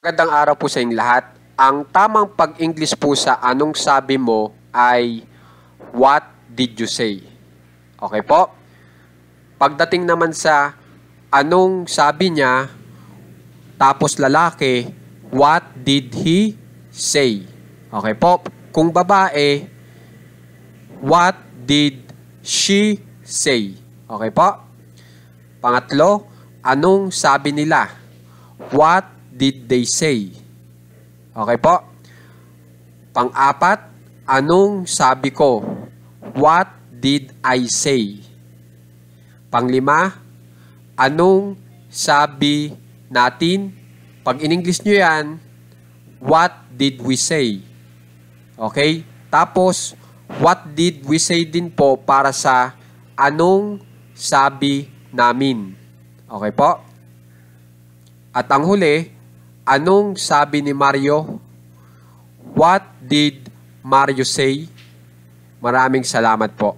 Magandang araw po sa inyong lahat. Ang tamang pag-English po sa anong sabi mo ay what did you say? Okay po? Pagdating naman sa anong sabi niya, tapos lalaki, what did he say? Okay po? Kung babae, what did she say? Okay po? Pangatlo, anong sabi nila? What did they say? Okay po? Pang-apat, anong sabi ko? What did I say? Pang-lima, anong sabi natin? Pag in-English nyo yan, what did we say? Okay? Tapos, what did we say din po para sa anong sabi namin? Okay po? At ang huli, anong sabi ni Mario? What did Mario say? Maraming salamat po.